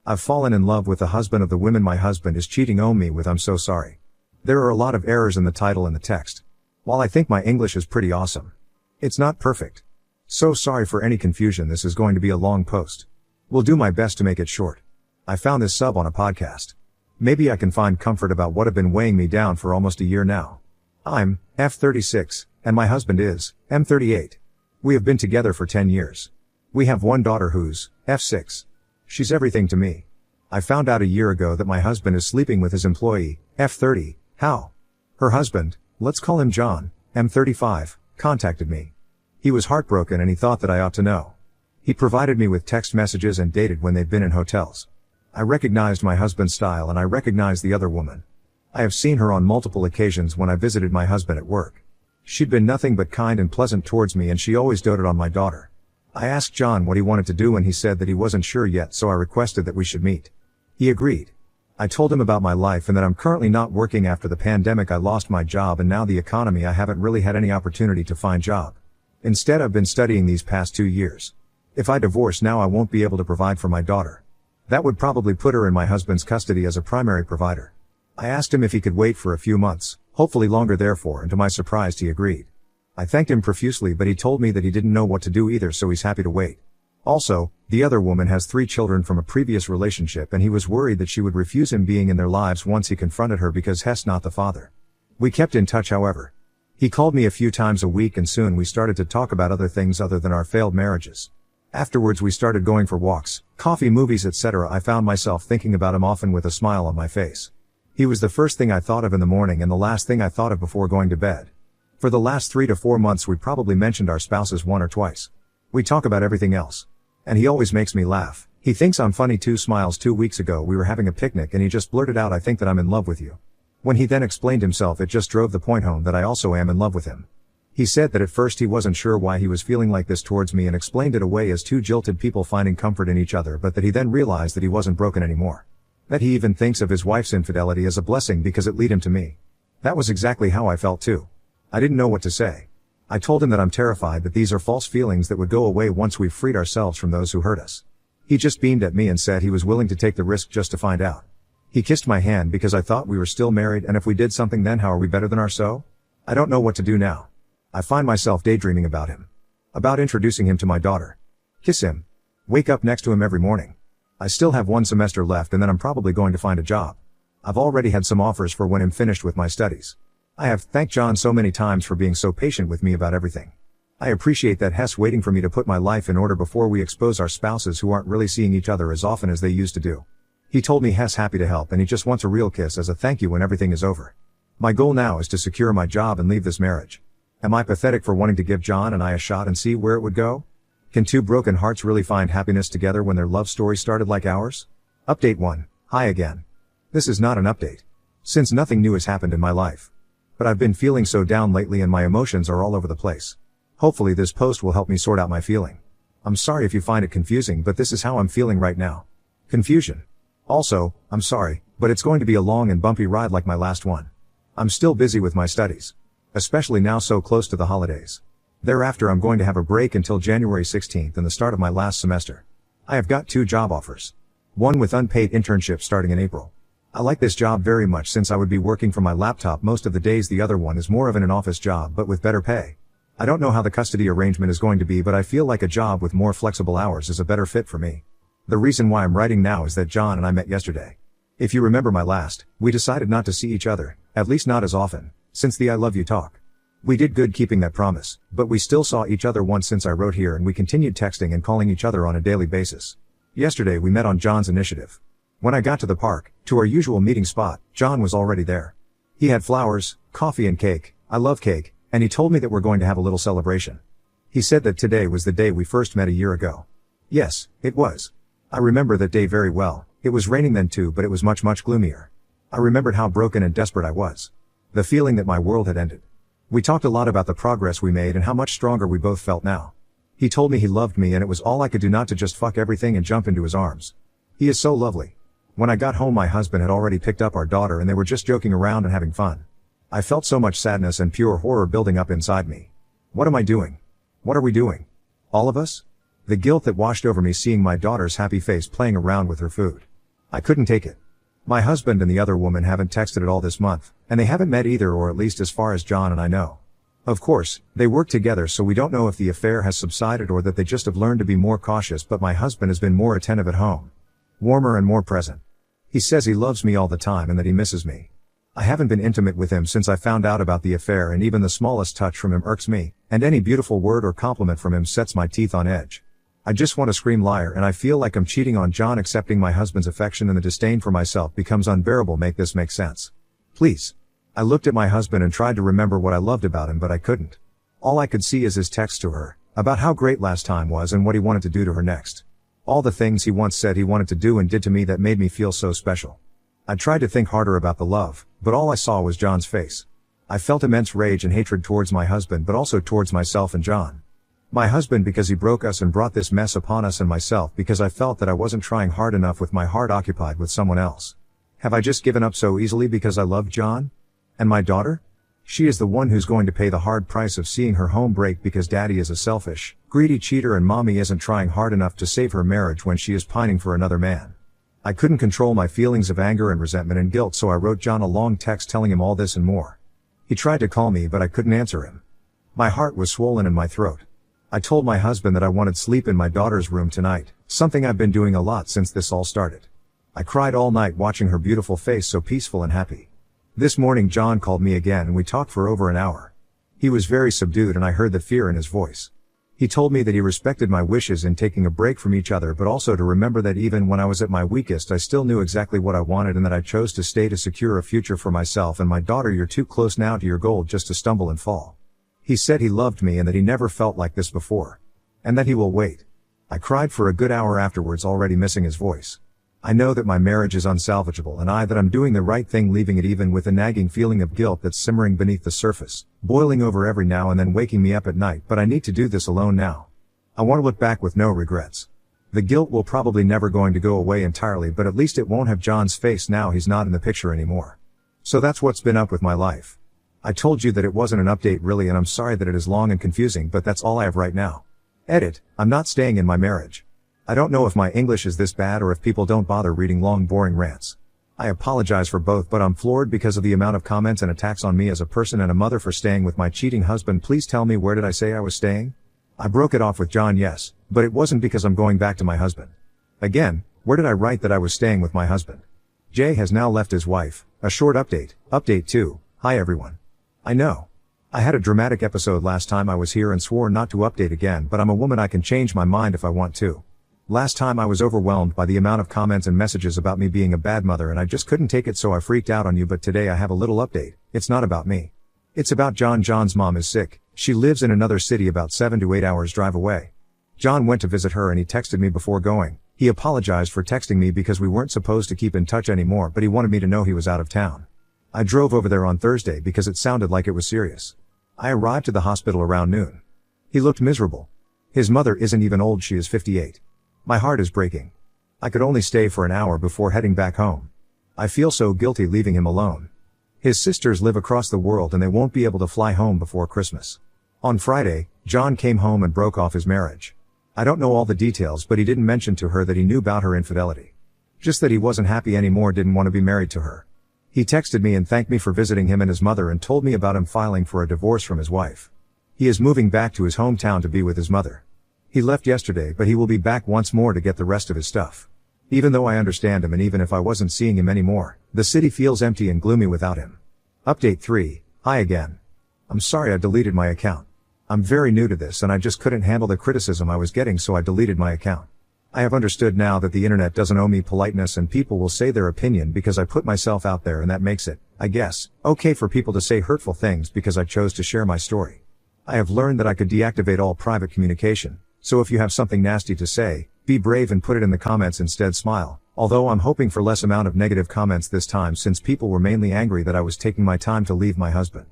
I've fallen in love with the husband of the women my husband is cheating on me with. I'm so sorry. There are a lot of errors in the title and the text. While I think my English is pretty awesome, it's not perfect. So sorry for any confusion. This is going to be a long post. Will do my best to make it short. I found this sub on a podcast. Maybe I can find comfort about what have been weighing me down for almost a year now. I'm F36, and my husband is M38. We have been together for 10 years. We have one daughter who's F6. She's everything to me. I found out a year ago that my husband is sleeping with his employee, F30. How? Her husband, let's call him John, M35, contacted me. He was heartbroken and he thought that I ought to know. He provided me with text messages and dated when they've been in hotels. I recognized my husband's style and I recognized the other woman. I have seen her on multiple occasions when I visited my husband at work. She'd been nothing but kind and pleasant towards me and she always doted on my daughter. I asked John what he wanted to do and he said that he wasn't sure yet, so I requested that we should meet. He agreed. I told him about my life and that I'm currently not working after the pandemic. I lost my job and now the economy, I haven't really had any opportunity to find job. Instead I've been studying these past 2 years. If I divorce now I won't be able to provide for my daughter. That would probably put her in my husband's custody as a primary provider. I asked him if he could wait for a few months, hopefully longer therefore, and to my surprise he agreed. I thanked him profusely but he told me that he didn't know what to do either, so he's happy to wait. Also, the other woman has 3 children from a previous relationship and he was worried that she would refuse him being in their lives once he confronted her because he's not the father. We kept in touch however. He called me a few times a week and soon we started to talk about other things other than our failed marriages. Afterwards we started going for walks, coffee, movies, etc. I found myself thinking about him often with a smile on my face. He was the first thing I thought of in the morning and the last thing I thought of before going to bed. For the last 3 to 4 months we probably mentioned our spouses 1 or twice. We talk about everything else. And he always makes me laugh. He thinks I'm funny too. Smiles. 2 weeks ago we were having a picnic and he just blurted out, "I think that I'm in love with you." When he then explained himself, it just drove the point home that I also am in love with him. He said that at first he wasn't sure why he was feeling like this towards me and explained it away as 2 jilted people finding comfort in each other, but that he then realized that he wasn't broken anymore. That he even thinks of his wife's infidelity as a blessing because it led him to me. That was exactly how I felt too. I didn't know what to say. I told him that I'm terrified that these are false feelings that would go away once we've freed ourselves from those who hurt us. He just beamed at me and said he was willing to take the risk just to find out. He kissed my hand because I thought we were still married, and if we did something then how are we better than our so? I don't know what to do now. I find myself daydreaming about him. About introducing him to my daughter. Kiss him. Wake up next to him every morning. I still have 1 semester left and then I'm probably going to find a job. I've already had some offers for when I'm finished with my studies. I have thanked John so many times for being so patient with me about everything. I appreciate that he's waiting for me to put my life in order before we expose our spouses who aren't really seeing each other as often as they used to do. He told me he's happy to help and he just wants a real kiss as a thank you when everything is over. My goal now is to secure my job and leave this marriage. Am I pathetic for wanting to give John and I a shot and see where it would go? Can 2 broken hearts really find happiness together when their love story started like ours? Update 1. Hi again. This is not an update, since nothing new has happened in my life. But I've been feeling so down lately and my emotions are all over the place. Hopefully this post will help me sort out my feeling. I'm sorry if you find it confusing, but this is how I'm feeling right now. Confusion. Also, I'm sorry, but it's going to be a long and bumpy ride like my last one. I'm still busy with my studies. Especially now so close to the holidays. Thereafter I'm going to have a break until January 16th and the start of my last semester. I have got 2 job offers. One with unpaid internship starting in April. I like this job very much since I would be working from my laptop most of the days. The other one is more of an office job but with better pay. I don't know how the custody arrangement is going to be, but I feel like a job with more flexible hours is a better fit for me. The reason why I'm writing now is that John and I met yesterday. If you remember my last, we decided not to see each other, at least not as often, since the I love you talk. We did good keeping that promise, but we still saw each other once since I wrote here and we continued texting and calling each other on a daily basis. Yesterday we met on John's initiative. When I got to the park, to our usual meeting spot, John was already there. He had flowers, coffee and cake. I love cake, and he told me that we're going to have a little celebration. He said that today was the day we first met a year ago. Yes, it was. I remember that day very well. It was raining then too, but it was much gloomier. I remembered how broken and desperate I was. The feeling that my world had ended. We talked a lot about the progress we made and how much stronger we both felt now. He told me he loved me and it was all I could do not to just fuck everything and jump into his arms. He is so lovely. When I got home my husband had already picked up our daughter and they were just joking around and having fun. I felt so much sadness and pure horror building up inside me. What am I doing? What are we doing? All of us? The guilt that washed over me seeing my daughter's happy face playing around with her food. I couldn't take it. My husband and the other woman haven't texted at all this month, and they haven't met either, or at least as far as John and I know. Of course, they work together, so we don't know if the affair has subsided or that they just have learned to be more cautious, but my husband has been more attentive at home. Warmer and more present. He says he loves me all the time and that he misses me. I haven't been intimate with him since I found out about the affair, and even the smallest touch from him irks me, and any beautiful word or compliment from him sets my teeth on edge. I just want to scream liar, and I feel like I'm cheating on John. Accepting my husband's affection and the disdain for myself becomes unbearable. Make this make sense. Please. I looked at my husband and tried to remember what I loved about him, but I couldn't. All I could see is his text to her, about how great last time was and what he wanted to do to her next. All the things he once said he wanted to do and did to me that made me feel so special. I tried to think harder about the love, but all I saw was John's face. I felt immense rage and hatred towards my husband, but also towards myself and John. My husband because he broke us and brought this mess upon us, and myself because I felt that I wasn't trying hard enough with my heart occupied with someone else. Have I just given up so easily because I love John? And my daughter? She is the one who's going to pay the hard price of seeing her home break because daddy is a selfish, greedy cheater and mommy isn't trying hard enough to save her marriage when she is pining for another man. I couldn't control my feelings of anger and resentment and guilt, so I wrote John a long text telling him all this and more. He tried to call me, but I couldn't answer him. My heart was swollen in my throat. I told my husband that I wanted sleep in my daughter's room tonight, something I've been doing a lot since this all started. I cried all night watching her beautiful face so peaceful and happy. This morning John called me again and we talked for over an hour. He was very subdued and I heard the fear in his voice. He told me that he respected my wishes in taking a break from each other, but also to remember that even when I was at my weakest I still knew exactly what I wanted, and that I chose to stay to secure a future for myself and my daughter. You're too close now to your goal just to stumble and fall. He said he loved me and that he never felt like this before. And that he will wait. I cried for a good hour afterwards, already missing his voice. I know that my marriage is unsalvageable and that I'm doing the right thing, leaving it, even with a nagging feeling of guilt that's simmering beneath the surface, boiling over every now and then, waking me up at night, but I need to do this alone now. I want to look back with no regrets. The guilt will probably never going to go away entirely, but at least it won't have John's face now he's not in the picture anymore. So that's what's been up with my life. I told you that it wasn't an update really, and I'm sorry that it is long and confusing, but that's all I have right now. Edit. I'm not staying in my marriage. I don't know if my English is this bad or if people don't bother reading long boring rants. I apologize for both, but I'm floored because of the amount of comments and attacks on me as a person and a mother for staying with my cheating husband. Please tell me, where did I say I was staying? I broke it off with John, yes, but it wasn't because I'm going back to my husband. Again, where did I write that I was staying with my husband? Jay has now left his wife. A short update. Update 2. Hi everyone. I know. I had a dramatic episode last time I was here and swore not to update again, but I'm a woman, I can change my mind if I want to. Last time I was overwhelmed by the amount of comments and messages about me being a bad mother and I just couldn't take it, so I freaked out on you, but today I have a little update. It's not about me. It's about John. John's mom is sick. She lives in another city about 7 to 8 hours drive away. John went to visit her and he texted me before going. He apologized for texting me because we weren't supposed to keep in touch anymore, but he wanted me to know he was out of town. I drove over there on Thursday because it sounded like it was serious. I arrived to the hospital around noon. He looked miserable. His mother isn't even old, she is 58. My heart is breaking. I could only stay for an hour before heading back home. I feel so guilty leaving him alone. His sisters live across the world and they won't be able to fly home before Christmas. On Friday, John came home and broke off his marriage. I don't know all the details, but he didn't mention to her that he knew about her infidelity. Just that he wasn't happy anymore, didn't want to be married to her. He texted me and thanked me for visiting him and his mother and told me about him filing for a divorce from his wife. He is moving back to his hometown to be with his mother. He left yesterday, but he will be back once more to get the rest of his stuff. Even though I understand him, and even if I wasn't seeing him anymore, the city feels empty and gloomy without him. Update 3. Hi again. I'm sorry I deleted my account. I'm very new to this and I just couldn't handle the criticism I was getting, so I deleted my account. I have understood now that the internet doesn't owe me politeness and people will say their opinion because I put myself out there, and that makes it, I guess, okay for people to say hurtful things because I chose to share my story. I have learned that I could deactivate all private communication. So if you have something nasty to say, be brave and put it in the comments instead. Smile. Although I'm hoping for less amount of negative comments this time, since people were mainly angry that I was taking my time to leave my husband.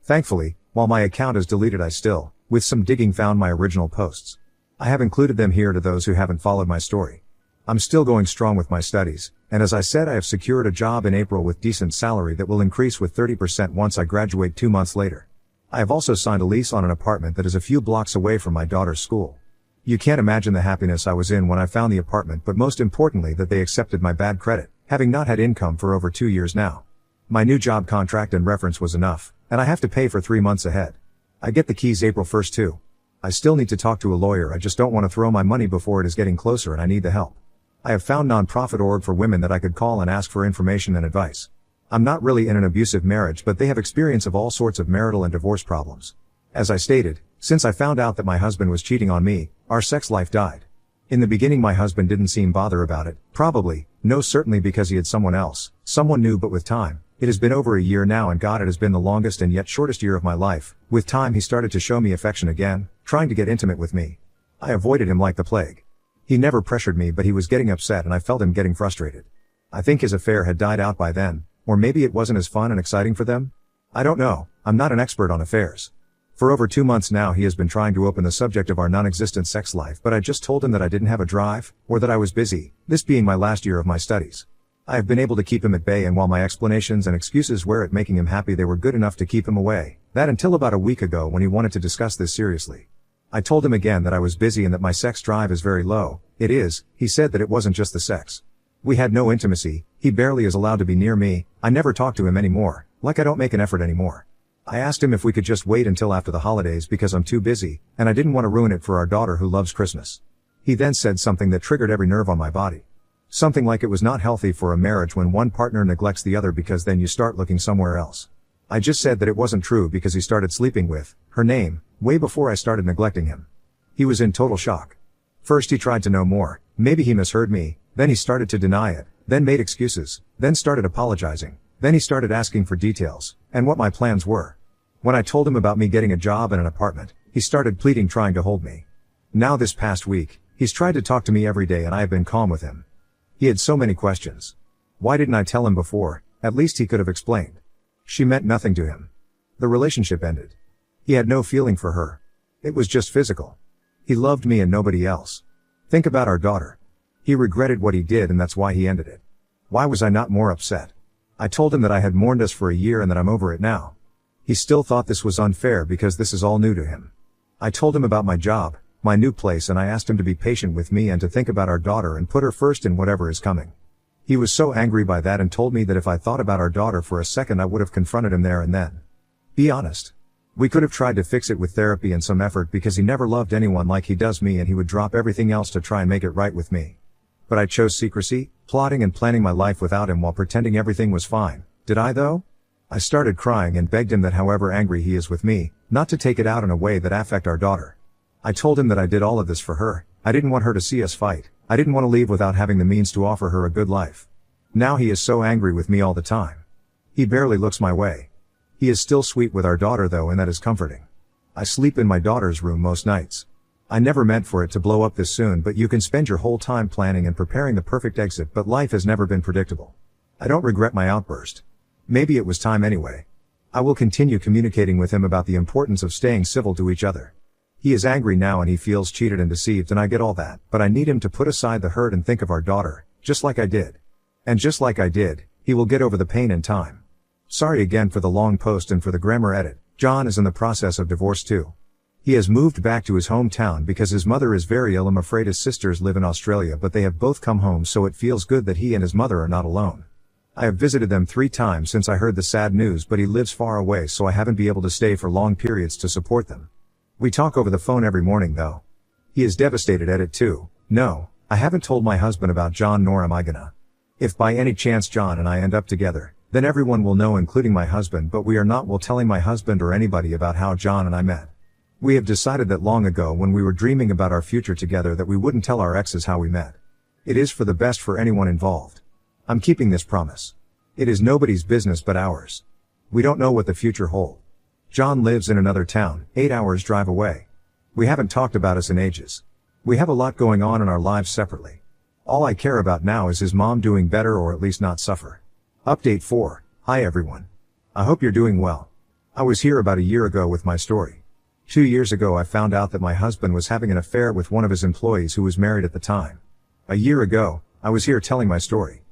Thankfully, while my account is deleted, I still, with some digging, found my original posts. I have included them here to those who haven't followed my story. I'm still going strong with my studies, and as I said, I have secured a job in April with decent salary that will increase with 30% once I graduate 2 months later. I have also signed a lease on an apartment that is a few blocks away from my daughter's school. You can't imagine the happiness I was in when I found the apartment, but most importantly that they accepted my bad credit, having not had income for over 2 years now. My new job contract and reference was enough, and I have to pay for 3 months ahead. I get the keys April 1st too. I still need to talk to a lawyer, I just don't want to throw my money before it is getting closer and I need the help. I have found non-profit org for women that I could call and ask for information and advice. I'm not really in an abusive marriage, but they have experience of all sorts of marital and divorce problems. As I stated, since I found out that my husband was cheating on me, our sex life died. In the beginning my husband didn't seem bothered about it, certainly because he had someone else, someone new, but with time, it has been over a year now, and God, it has been the longest and yet shortest year of my life. With time he started to show me affection again, trying to get intimate with me. I avoided him like the plague. He never pressured me, but he was getting upset and I felt him getting frustrated. I think his affair had died out by then, or maybe it wasn't as fun and exciting for them? I don't know, I'm not an expert on affairs. For over 2 months now he has been trying to open the subject of our non-existent sex life, but I just told him that I didn't have a drive, or that I was busy, this being my last year of my studies. I have been able to keep him at bay, and while my explanations and excuses were at making him happy, they were good enough to keep him away. That until about a week ago when he wanted to discuss this seriously. I told him again that I was busy and that my sex drive is very low. It is, he said that it wasn't just the sex. We had no intimacy, he barely is allowed to be near me, I never talk to him anymore, like I don't make an effort anymore. I asked him if we could just wait until after the holidays because I'm too busy, and I didn't want to ruin it for our daughter who loves Christmas. He then said something that triggered every nerve on my body. Something like it was not healthy for a marriage when one partner neglects the other because then you start looking somewhere else. I just said that it wasn't true because he started sleeping with her name way before I started neglecting him. He was in total shock. First he tried to know more, maybe he misheard me, then he started to deny it, then made excuses, then started apologizing, then he started asking for details, and what my plans were. When I told him about me getting a job and an apartment, he started pleading, trying to hold me. Now this past week, he's tried to talk to me every day and I have been calm with him. He had so many questions. Why didn't I tell him before? At least he could have explained. She meant nothing to him. The relationship ended. He had no feeling for her. It was just physical. He loved me and nobody else. Think about our daughter. He regretted what he did and that's why he ended it. Why was I not more upset? I told him that I had mourned us for a year and that I'm over it now. He still thought this was unfair because this is all new to him. I told him about my job, my new place, and I asked him to be patient with me and to think about our daughter and put her first in whatever is coming. He was so angry by that and told me that if I thought about our daughter for a second I would have confronted him there and then. Be honest. We could have tried to fix it with therapy and some effort because he never loved anyone like he does me and he would drop everything else to try and make it right with me. But I chose secrecy, plotting and planning my life without him while pretending everything was fine. Did I though? I started crying and begged him that however angry he is with me, not to take it out in a way that affect our daughter. I told him that I did all of this for her. I didn't want her to see us fight. I didn't want to leave without having the means to offer her a good life. Now he is so angry with me all the time. He barely looks my way. He is still sweet with our daughter though, and that is comforting. I sleep in my daughter's room most nights. I never meant for it to blow up this soon, but you can spend your whole time planning and preparing the perfect exit, but life has never been predictable. I don't regret my outburst. Maybe it was time anyway. I will continue communicating with him about the importance of staying civil to each other. He is angry now and he feels cheated and deceived, and I get all that, but I need him to put aside the hurt and think of our daughter, just like I did. And just like I did, he will get over the pain in time. Sorry again for the long post and for the grammar edit. John is in the process of divorce too. He has moved back to his hometown because his mother is very ill. I'm afraid his sisters live in Australia, but they have both come home, so it feels good that he and his mother are not alone. I have visited them 3 times since I heard the sad news, but he lives far away, so I haven't been able to stay for long periods to support them. We talk over the phone every morning though. He is devastated at it too. No, I haven't told my husband about John, nor am I gonna. If by any chance John and I end up together, then everyone will know, including my husband, but we are not telling my husband or anybody about how John and I met. We have decided that long ago when we were dreaming about our future together that we wouldn't tell our exes how we met. It is for the best for anyone involved. I'm keeping this promise. It is nobody's business but ours. We don't know what the future holds. John lives in another town, 8 hours drive away. We haven't talked about us in ages. We have a lot going on in our lives separately. All I care about now is his mom doing better, or at least not suffer. Update 4. Hi everyone. I hope you're doing well. I was here about a year ago with my story. 2 years ago I found out that my husband was having an affair with one of his employees who was married at the time. A year ago, I was here telling my story.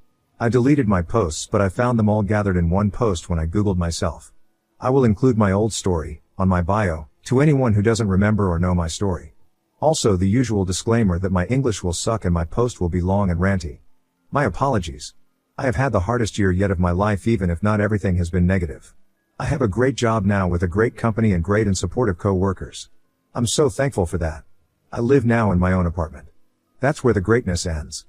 I deleted my posts, but I found them all gathered in one post when I googled myself. I will include my old story on my bio to anyone who doesn't remember or know my story. Also the usual disclaimer that my English will suck and my post will be long and ranty. My apologies. I have had the hardest year yet of my life, even if not everything has been negative. I have a great job now with a great company and great and supportive co-workers. I'm so thankful for that. I live now in my own apartment. That's where the greatness ends.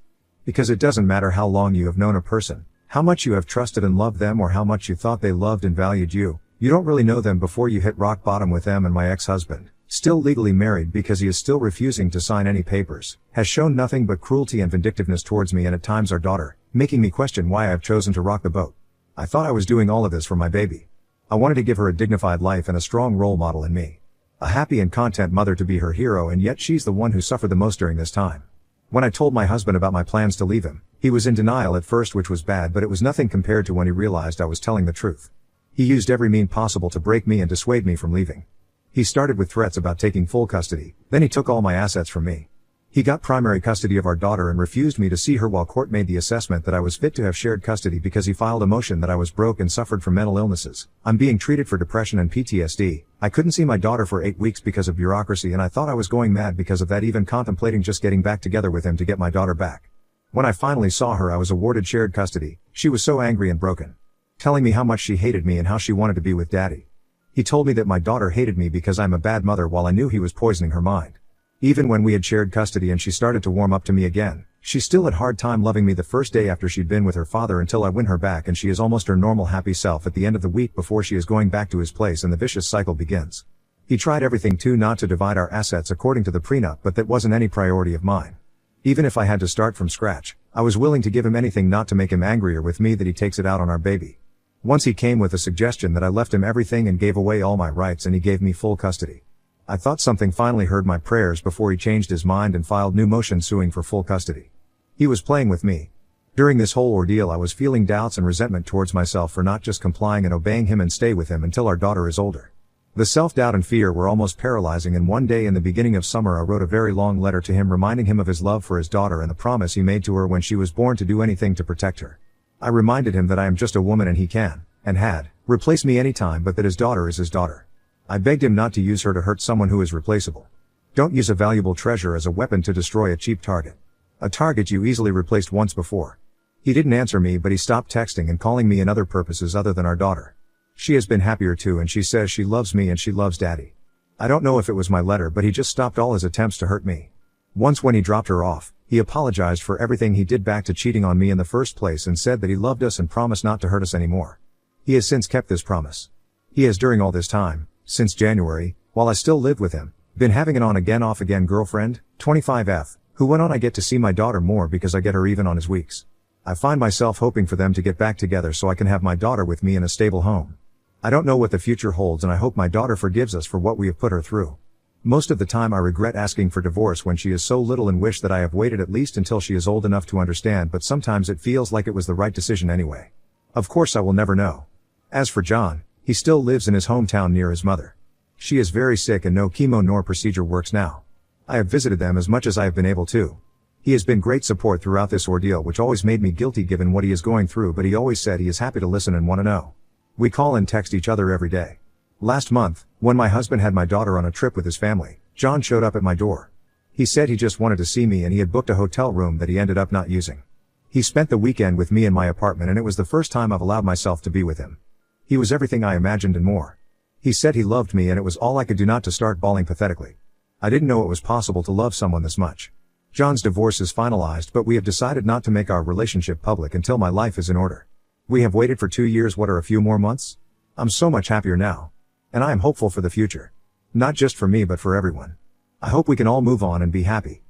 Because it doesn't matter how long you have known a person, how much you have trusted and loved them, or how much you thought they loved and valued you, you don't really know them before you hit rock bottom with them. And my ex-husband, still legally married because he is still refusing to sign any papers, has shown nothing but cruelty and vindictiveness towards me and at times our daughter, making me question why I have chosen to rock the boat. I thought I was doing all of this for my baby. I wanted to give her a dignified life and a strong role model in me. A happy and content mother to be her hero, and yet she's the one who suffered the most during this time. When I told my husband about my plans to leave him, he was in denial at first, which was bad, but it was nothing compared to when he realized I was telling the truth. He used every means possible to break me and dissuade me from leaving. He started with threats about taking full custody, then he took all my assets from me. He got primary custody of our daughter and refused me to see her while court made the assessment that I was fit to have shared custody because he filed a motion that I was broke and suffered from mental illnesses. I'm being treated for depression and PTSD. I couldn't see my daughter for 8 weeks because of bureaucracy, and I thought I was going mad because of that, even contemplating just getting back together with him to get my daughter back. When I finally saw her, I was awarded shared custody. She was so angry and broken, telling me how much she hated me and how she wanted to be with daddy. He told me that my daughter hated me because I'm a bad mother, while I knew he was poisoning her mind. Even when we had shared custody and she started to warm up to me again, she still had hard time loving me the first day after she'd been with her father, until I win her back and she is almost her normal happy self at the end of the week before she is going back to his place, and the vicious cycle begins. He tried everything too not to divide our assets according to the prenup, but that wasn't any priority of mine. Even if I had to start from scratch, I was willing to give him anything not to make him angrier with me that he takes it out on our baby. Once he came with a suggestion that I left him everything and gave away all my rights, and he gave me full custody. I thought something finally heard my prayers before he changed his mind and filed new motion suing for full custody. He was playing with me. During this whole ordeal I was feeling doubts and resentment towards myself for not just complying and obeying him and stay with him until our daughter is older. The self-doubt and fear were almost paralyzing, and one day in the beginning of summer I wrote a very long letter to him reminding him of his love for his daughter and the promise he made to her when she was born to do anything to protect her. I reminded him that I am just a woman and he can, and had, replace me anytime, but that his daughter is his daughter. I begged him not to use her to hurt someone who is replaceable. Don't use a valuable treasure as a weapon to destroy a cheap target. A target you easily replaced once before. He didn't answer me, but he stopped texting and calling me in other purposes other than our daughter. She has been happier too, and she says she loves me and she loves daddy. I don't know if it was my letter, but he just stopped all his attempts to hurt me. Once when he dropped her off, he apologized for everything he did back to cheating on me in the first place and said that he loved us and promised not to hurt us anymore. He has since kept this promise. He has during all this time, since January, while I still lived with him, been having an on again off again girlfriend, 25F, who went on I get to see my daughter more because I get her even on his weeks. I find myself hoping for them to get back together so I can have my daughter with me in a stable home. I don't know what the future holds, and I hope my daughter forgives us for what we have put her through. Most of the time I regret asking for divorce when she is so little and wish that I have waited at least until she is old enough to understand, but sometimes it feels like it was the right decision anyway. Of course I will never know. As for John, he still lives in his hometown near his mother. She is very sick and no chemo nor procedure works now. I have visited them as much as I have been able to. He has been great support throughout this ordeal, which always made me guilty given what he is going through, but he always said he is happy to listen and want to know. We call and text each other every day. Last month, when my husband had my daughter on a trip with his family, John showed up at my door. He said he just wanted to see me and he had booked a hotel room that he ended up not using. He spent the weekend with me in my apartment, and it was the first time I've allowed myself to be with him. He was everything I imagined and more. He said he loved me and it was all I could do not to start bawling pathetically. I didn't know it was possible to love someone this much. John's divorce is finalized, but we have decided not to make our relationship public until my life is in order. We have waited for 2 years. What are a few more months? I'm so much happier now. And I am hopeful for the future. Not just for me but for everyone. I hope we can all move on and be happy.